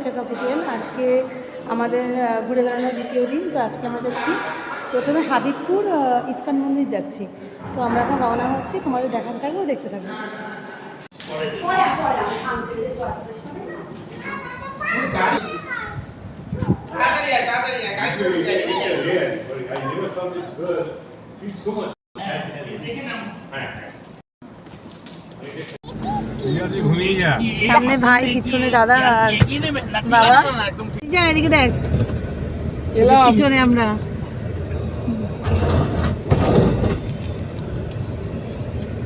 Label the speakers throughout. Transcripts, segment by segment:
Speaker 1: Take official. আজকে আমাদের ঘুরে দাঁড়ানোর দ্বিতীয় দিন। তো আজকে আমরা যাচ্ছি প্রথমে হাবিবপুর ইস্কন মন্দির যাচ্ছি। তো আমরা এখন রওনা হচ্ছি, তোমাদের দেখাতে থাকবো, দেখতে থাকবো। সামনে ভাই, পিছনে দাদা আর বাবা। এদিকে দেখ, পিছনে আমরা।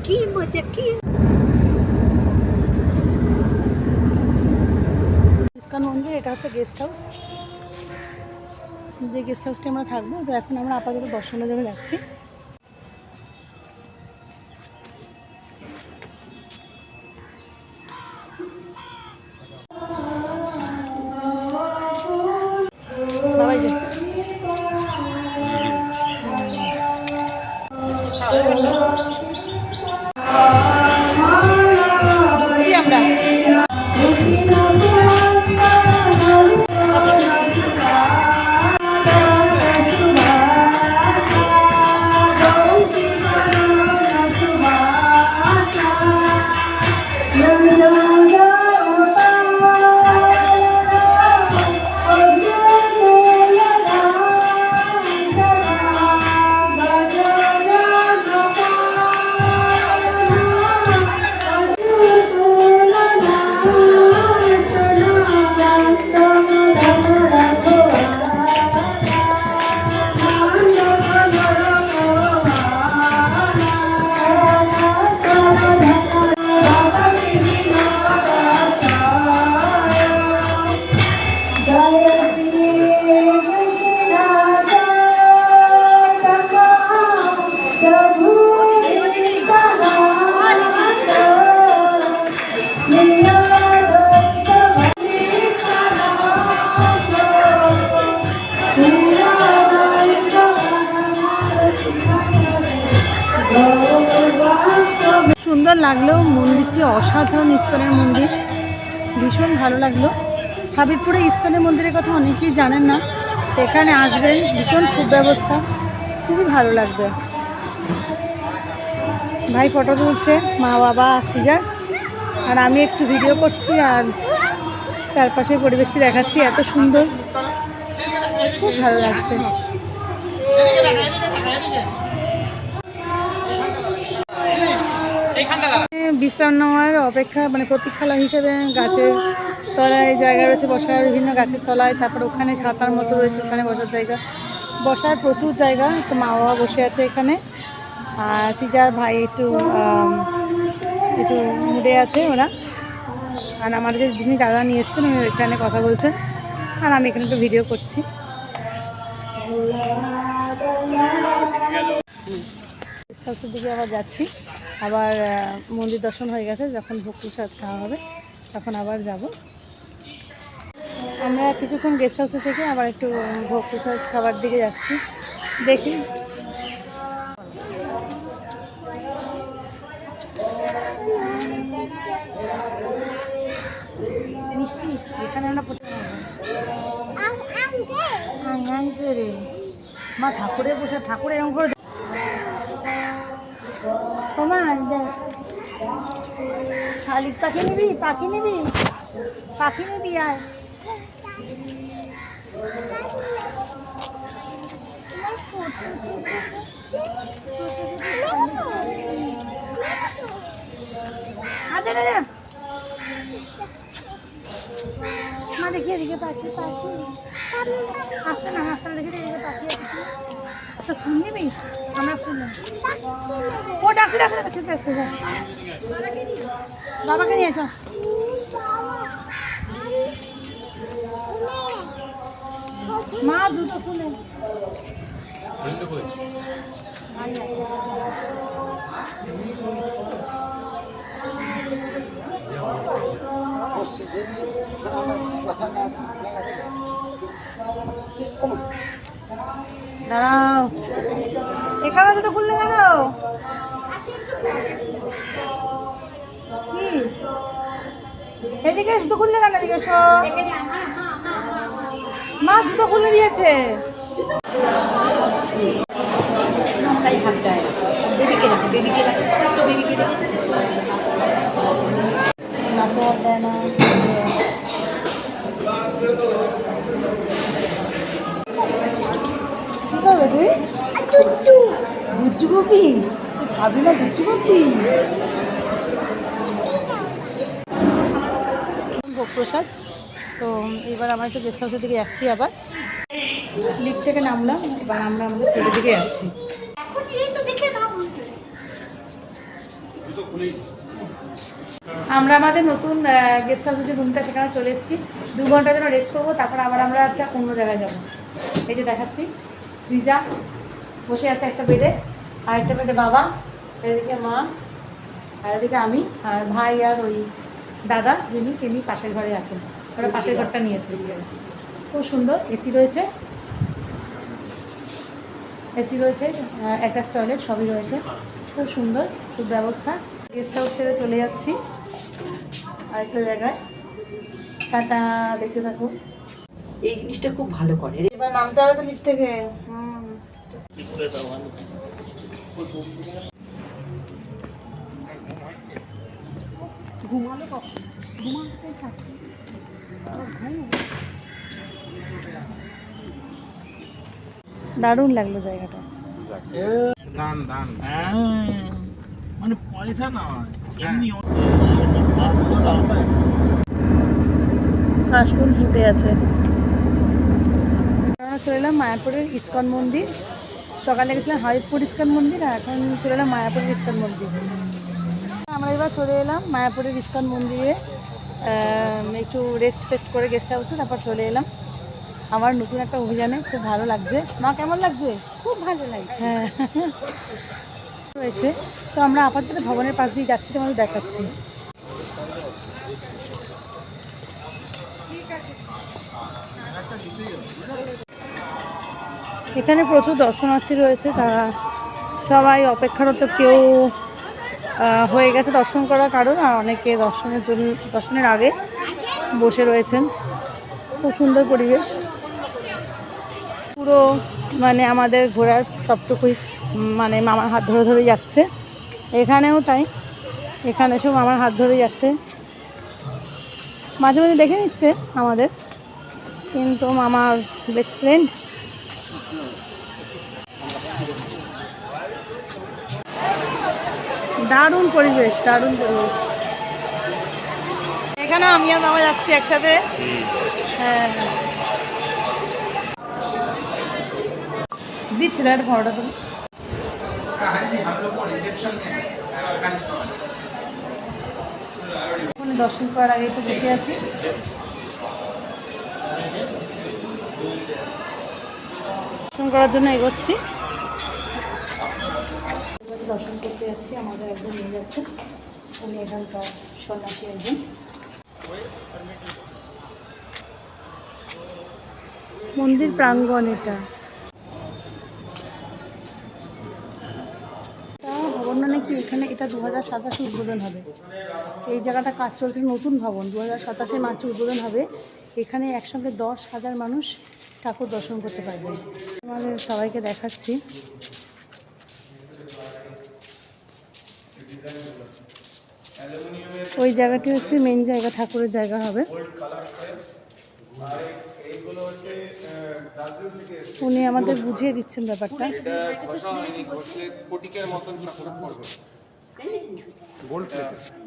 Speaker 1: কি মজা, কি ইস্কন মন্দির। এটা হচ্ছে গেস্ট হাউস, যে গেস্ট হাউসটি আমরা থাকবো। তো এখন আমরা আপাতত দর্শনের জন্য যাচ্ছি। আমরা সুন্দর লাগলো মন্দিরটি, অসাধারণ ইস্কনের মন্দির, ভীষণ ভালো লাগলো। হাবিবপুরে ইস্কনের মন্দিরের কথা অনেকেই জানেন না, এখানে আসবেন, ভীষণ সুব্যবস্থা, খুবই ভালো লাগবে। ভাই ফটো তুলছে, মা বাবা সিজার, আর আমি একটু ভিডিও করছি আর চারপাশের পরিবেশটি দেখাচ্ছি। এত সুন্দর, খুব ভালো লাগছে। বিশ্রাম নেওয়ার অপেক্ষা, মানে প্রতীক্ষালয় হিসেবে গাছের তলায় জায়গা রয়েছে বসার, বিভিন্ন গাছের তলায়। তারপর ওখানে ছাতার মতো রয়েছে, ওখানে বসার জায়গা, বসার প্রচুর জায়গা। তো মা বাবা বসে আছে এখানে, আর সিজার ভাই একটু মুডে আছে ওরা। আর আমার যে যিনি দাদা নিয়ে এসছেন উনি এখানে কথা বলছেন, আর আমি এখানে একটু ভিডিও করছি। গেস্ট হাউসের দিকে আবার যাচ্ছি, আবার মন্দির দর্শন হয়ে গেছে, যখন ভোগ প্রসাদ খাওয়া হবে তখন আবার যাব। আমরা কিছুক্ষণ গেস্ট হাউসে থেকে আবার একটু ভোগ প্রসাদ খাবার দিকে যাচ্ছি, দেখি। মিষ্টি এখানে আমরা রে মা ঠাকুরের প্রসাদ, ঠাকুর এরকম করে শালিক পাখি নিবি, পাখি নিবি, পাখি নিবি, আয়। মা দেখি এদিকে পাখি, পাখি আসতে না, আসতে দেখি এদিকে পাখি আছে। তো ফুল নিবি, আমরা ফুল ও ডাকছে, ডাকছে ডাকছে ডাকছে, বাবাকে নিয়েছ। মা জুতো খুলে দাঁড়াও, এখানে জুতো খুললে দাঁড়াও। কি এদিকে জুতো খুললে কেন? এদিকে এসো। মা জুতো খুলে দিয়েছে। নাকে আর দেয় না। কি করবে তুই? দুধ কপি? তুই খাবি না দুধ কপি? ভোগ প্রসাদ। তো এবার আমরা একটু গেস্ট হাউসের দিকে যাচ্ছি, আবার লিফট থেকে নামলাম, এবার আমরা আমাদের ফ্ল্যাটের দিকে যাচ্ছি। আমরা আমাদের নতুন গেস্ট হাউসের যে রুমটা সেখানে চলে এসেছি। 2 ঘন্টার জন্য রেস্ট করবো, তারপর আবার আমরা একটা অন্য জায়গায় যাবো। এই যে দেখাচ্ছি, সৃজা বসে আছে একটা বেডে, আর একটা বেডে বাবা, এদিকে মা, আর এদিকে আমি, আর ভাই আর ওই দাদা তিনি পাশের ঘরে আছেন। ওরা পাশের ঘরটা নিয়েছে। খুব সুন্দর, এসি রয়েছে, অ্যাটাচ টয়লেট সবই রয়েছে, খুব সুন্দর সুব্যবস্থা। গেস্ট হাউস ছেড়ে চলে যাচ্ছি আরেকটা জায়গায়। টাটা, দেখতে থাকো।
Speaker 2: এই জিনিসটা খুব ভালো করে।
Speaker 1: এবার নামতে হবে তো লিফট থেকে। ঘুমালো কখন? ঘুমাতে থাকি। দারুণ লাগলো জায়গাটা।
Speaker 3: দান দান মানে পয়সা নয়, এমনি
Speaker 1: কাশফুল ফুটে আছে। আমরা চলে এলাম মায়াপুরের ইস্কন মন্দির। সকালে গেছিলাম হরিপুর ইস্কন মন্দির, আর এখন চলে এলাম মায়াপুরের ইস্কন মন্দির। আমরা এবার চলে এলাম মায়াপুরের ইস্কন মন্দিরে, একটু রেস্ট ফেস্ট করে গেস্ট হাউসে, তারপর চলে এলাম আমার নতুন একটা অভিযানে। খুব ভালো লাগছে। মা কেমন লাগছে? খুব ভালো লাগছে। হ্যাঁ রয়েছে। তো আমরা আপাতত ভবনের পাশ দিয়ে যাচ্ছি, তোমাদের দেখাচ্ছি। এখানে প্রচুর দর্শনার্থী রয়েছে, তারা সবাই অপেক্ষারত। কেউ হয়ে গেছে দর্শন করার কারণ, আর অনেকে দর্শনের আগে বসে রয়েছেন। খুব সুন্দর পরিবেশ, পুরো মানে আমাদের ঘোরার সবটুকুই মানে মামার হাত ধরে ধরে যাচ্ছে। এখানেও তাই, এখানে সব মামার হাত ধরে যাচ্ছে। মাঝে মাঝে দেখে নিচ্ছে আমাদের, কিন্তু মামার বেস্ট ফ্রেন্ড। দারুণ পরিবেশ, দারুণ পরিবেশ। এখানে আমি আর মামা যাচ্ছি একসাথে। হ্যাঁ দিচ্ছি না, একটা ফটোটা তুমি। দর্শন করার আগে একটু বসে আছি। দর্শন করার জন্য এগোচ্ছি। দর্শন করতে যাচ্ছি, আমাদের একজন নিয়ে যাচ্ছে, উনি এখানকার সন্ন্যাসী একজন। মন্দির প্রাঙ্গণ এটা। ভবন মানে কি, এখানে এটা 2027 উদ্বোধন হবে। এই জায়গাটা কাজ চলছে, নতুন ভবন। 2027 মার্চে উদ্বোধন হবে। এখানে একসঙ্গে 10,000 মানুষ ঠাকুর দর্শন করতে পারবে। আমাদের সবাইকে দেখাচ্ছি। ওই জায়গাটি হচ্ছে মেন জায়গা, ঠাকুরের জায়গা হবে। উনি আমাদের বুঝিয়ে দিচ্ছেন ব্যাপারটা।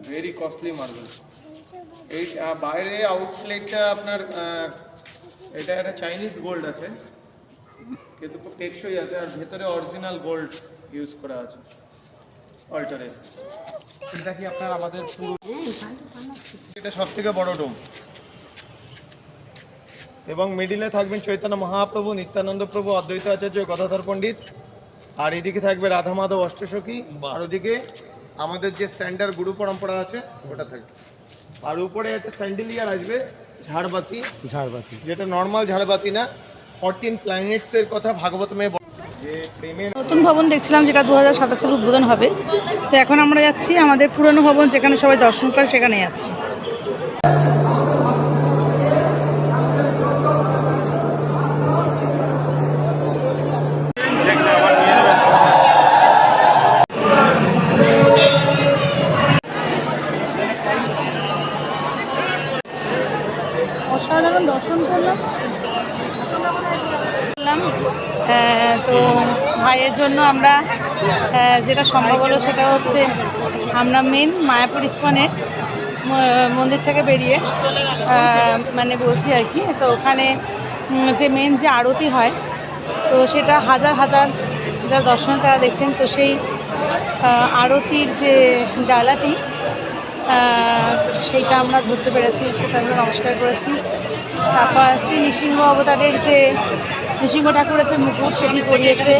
Speaker 3: Very costly marble. এই বাইরে আউটলেটটা আপনার এটা একটা চাইনিজ গোল্ড আছে, কিন্তু খুব টেকসই আছে, আর ভেতরে অরিজিনাল গোল্ড ইউজ করা আছে অল্টারে। এটা কি আপনার আমাদের পুরো, এটা সব থেকে বড় ডোম, এবং মিডিলে থাকবেন চৈতন্য মহাপ্রভু, নিত্যানন্দ প্রভু, অদ্বৈত আচার্য, গদাধর পণ্ডিত, আর এদিকে থাকবে রাধা মাধব অষ্টসখী, আর ওদিকে আমাদের যে স্ট্যান্ডার্ড গুরু পরম্পরা আছে ওটা থাকবে। আর উপরে একটা স্যান্ডেলিয়ার আসবে, ঝাড়বাতি, যেটা নর্মাল ঝাড়বাতি না, 14 প্ল্যানেটসের কথা ভাগবতমে যে প্রেমের।
Speaker 1: নতুন ভবন দেখছিলাম যেটা 2027 উদ্বোধন হবে। তো এখন আমরা যাচ্ছি আমাদের পুরনো ভবন, যেখানে সবাই দর্শন করে, সেখানে যাচ্ছি। অসাধারণ দর্শন করলাম। তো ভাইয়ের জন্য আমরা যেটা সম্ভব হলো সেটা হচ্ছে আমরা মেন মায়াপুর ইস্কনের মন্দির থেকে বেরিয়ে মানে বলছি আর কি, তো ওখানে যে মেন যে আরতি হয় তো সেটা হাজার হাজার যারা দর্শন তারা দেখছেন, তো সেই আরতির যে ডালাটি সেইটা আমরা ধরতে পেরেছি, সেটা আমরা নমস্কার করেছি। তারপর শ্রী নৃসিংহ অবতারের যে নৃসিংহ ঠাকুরের যে মুকুট সেটি পরিয়েছে,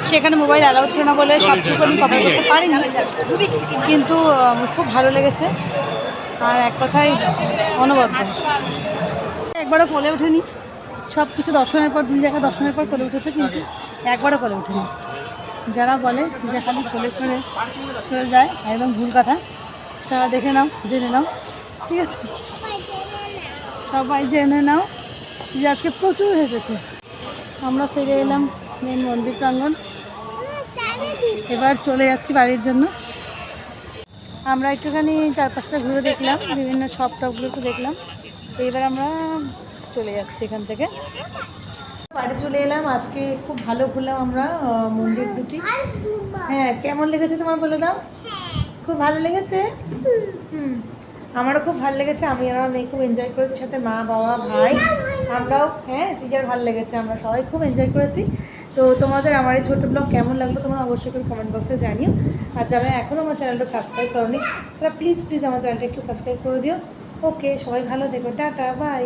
Speaker 1: সেখানে মোবাইল অ্যালাউ ছিল না বলে সবটুকু আমি কভার করতে পারিনি, কিন্তু খুব ভালো লেগেছে। আর এক কথায় অনবদ্য, একবারও কোলে ওঠেনি। সব কিছু দর্শনের পর 2 জায়গা দর্শনের পর কোলে উঠেছে, কিন্তু একবারও কোলে ওঠেনি। যারা বলে সিজা খালি কোলে করে চলে যায়, একদম ভুল কথা। তারা দেখে নাও, জেনে নাও, ঠিক আছে? সবাই জেনে নাও সিজা আজকে প্রচুর হেঁটেছে। আমরা ফিরে এলাম মেন মন্দির প্রাঙ্গণ, এবার চলে যাচ্ছি বাড়ির জন্য। আমরা একটুখানি চারপাশটা ঘুরে দেখলাম, বিভিন্ন শপ টপগুলো একটু দেখলাম, তো এবার আমরা চলে যাচ্ছি এখান থেকে। বাড়ি চলে এলাম, আজকে খুব ভালো ঘুরলাম আমরা মন্দির দুটি। হ্যাঁ, কেমন লেগেছে তোমার বলে দাও? খুব ভালো লেগেছে? আমারও খুব ভালো লেগেছে। আমি আর আমার মেয়ে খুব এনজয় করেছি, সাথে মা বাবা ভাই আমরাও। হ্যাঁ, সিজার ভালো লেগেছে, আমরা সবাই খুব এনজয় করেছি। তো তোমাদের আমার এই ছোটো ব্লগ কেমন লাগলো তোমরা অবশ্যই করে কমেন্ট বক্সে জানিও। আর যারা এখনও আমার চ্যানেলটা সাবস্ক্রাইব করোনি তারা প্লিজ আমার চ্যানেলটা একটু সাবস্ক্রাইব করে দিও। ওকে, সবাই ভালো থেকো, টাটা, বাই।